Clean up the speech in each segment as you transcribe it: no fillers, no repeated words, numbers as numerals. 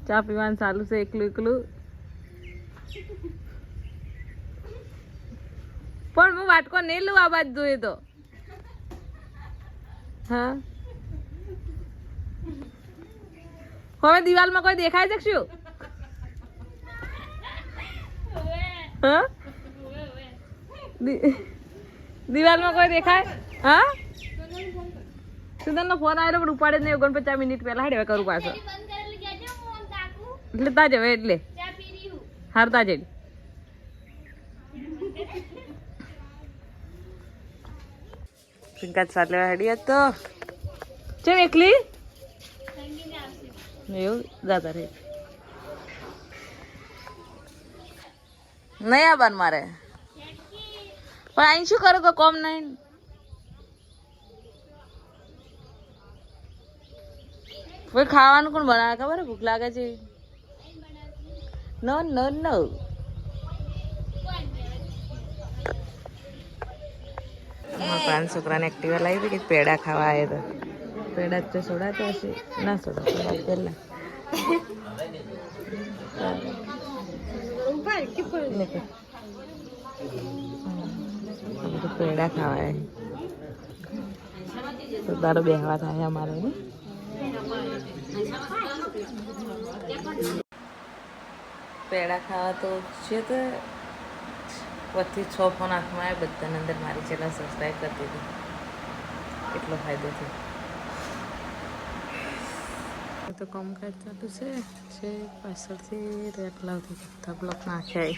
ચા પીવાનું ચાલુ છે એકલું એકલું. પણ હું વાટકો નહીં લઉં આ બાજુ જોઈએ તો. હા હવે દિવાલમાં કોઈ દેખાય છે શું? હા દિવાલમાં કોઈ દેખાય? હા સુધન નો ફોન આવ્યો પણ ઉપાડે જ નહીં. 49 મિનિટ પહેલા હાડે કરું પાછો એટલે તાજ હવે એટલે હારતા જ પિંકા ચાલે હાડી તો ચેમ એકલી એવું દાદા રે નહીં આવવાનું મારે પણ અહીં શું કરું કે કોમ નહીં. કોઈ ખાવાનું કોણ બનાવે ખબર? ભૂખ લાગે છે. નો નો નો પાંચ છોકરાને એક્ટિવા લાવી કે પેડા ખાવા આવ્યા તો પેડા તો સોડાતા હશે ના સોડા પેલા પેડા ખાવા તો તારો બેહવા થાય અમારે ને. પેડા ખાવા તો છે તો વચ્ચે 6 ફોન હાથમાં આવ્યા બધાને અંદર મારી ચેનલ સબસ્ક્રાઈબ કરતી હતી એટલો ફાયદો થયો. તો કામકાજ ચાલુ છે પાછળથી રેટ લાવતી બધા બ્લોક નાખ્યા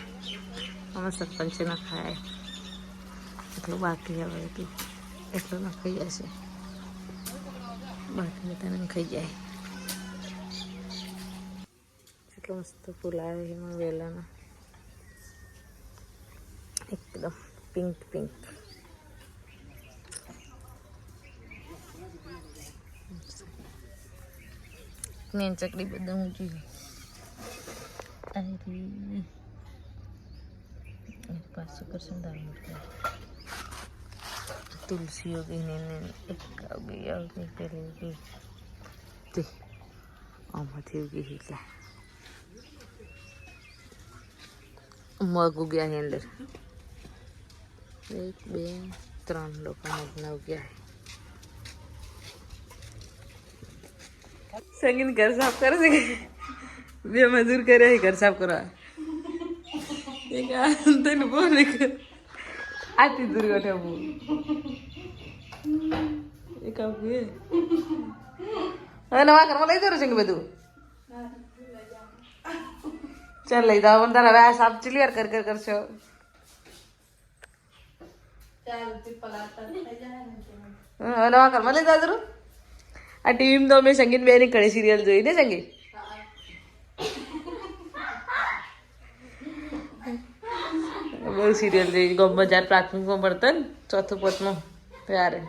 અમે સરપંચે નખાય એટલું બાકી હવે એટલું નખાઈ જશે બાકી બધાને ખાઈ જાય. એટલો મસ્ત ફૂલ આવે એમાં વેલાના એકદમ પિંક પિંક. મેન ચકડી બધા ઊંચી પાછું કરશું તુલસીઓ ગઈ એક ગઈ પેલી ગઈ તે આમાંથી ઉગી એટલે મગ ઉગ્યા ની અંદર 1 2 3 લોકો મગના ઉગ્યા. સંગીન ઘર સાફ કરે છે કે 2 મજૂર કરે ઘર સાફ કરવા એક તને બોલે આતી દૂર ગઠે હું એક આપે હવે નવા ઘરમાં લઈ જરું છે કે બધું ચાલ લઈ જાવ પણ તારા હવે આ સાફ ચીલી વાર કર કરશો. હવે નવા ઘરમાં લઈ જાવ આ ટીવીમાં તો અમે સંગીત બેની ઘણી સિરિયલ જોઈ ને સંગીત બહુ સિરિયલ જોઈ ગામમાં જ્યારે પ્રાથમિકમાં ભણતા ને 4થું 5મું ત્યારે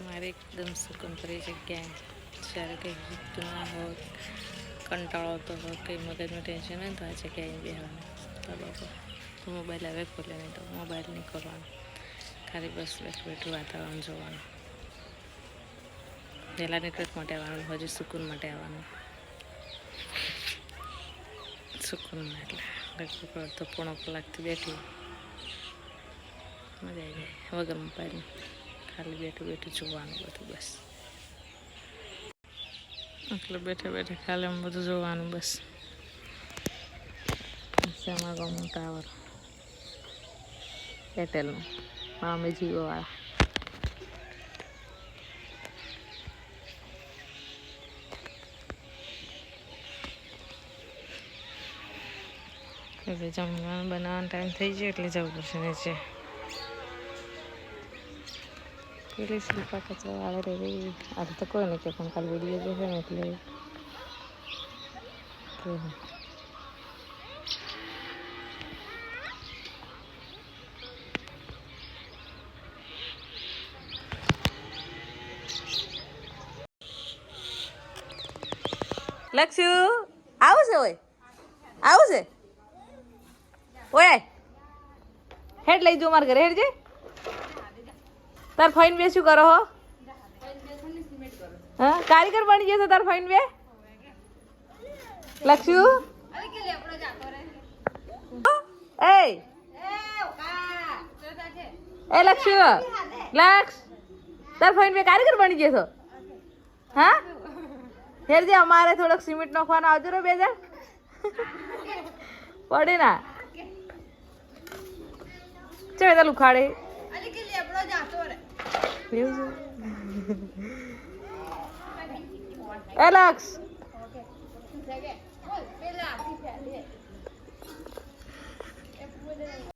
મારે એકદમ સ્વતંત્ર જગ્યાએ જ્યારે કંઈ જીતતું ના હોત કંટાળો આવતો હોત કંઈ મગજનું ટેન્શન હોય તો આ જગ્યાએ બેસવાનું તો લોકો મોબાઈલ હવે ખોલે નહીં તો મોબાઈલ નહીં કરવાનો ખાલી બસ બેઠું વાતાવરણ જોવાનું. પહેલાં નેટવર્ક માટે આવવાનું હજુ સુકૂન માટે આવવાનું સુકૂનમાં એટલે તો પોણો કલાકથી બેઠી મજા આવી જાય વગર મોબાઈલની ખાલી બેઠું જોવાનું બધું બસ એટલે બેઠે ખાલી આમ બધું જોવાનું બસ. અમારા ગામનું ટાવર એરટેલનું અમે જીઓવાળા એટલે જમવાનું બનાવવાનો ટાઈમ થઈ ગયો એટલે જવું પડશે નીચે. પેલી શિલ્પા કચરા આવે રહી આજે તો કોઈ નહીં કે પણ કાલ વિડીયો જોશે ને એટલે લક્ષુ આવું છે ઓય આવું છે ઓય હેડ લઈ જો માર ઘરે હેડ જે તાર ફાઈન બે શું કરો હો હા કારીગર બની જશે તાર ફાઈન બે લક્ષુ એ લક્ષુ લક્ષ તાર ફાઈન બે કારીગર બની જશો હા હેરજી અમારે થોડોક સિમેન્ટ નાખવાનો આવજો રે બે હજાર પડે ના ચે તાલું ખાડે એલેક્સ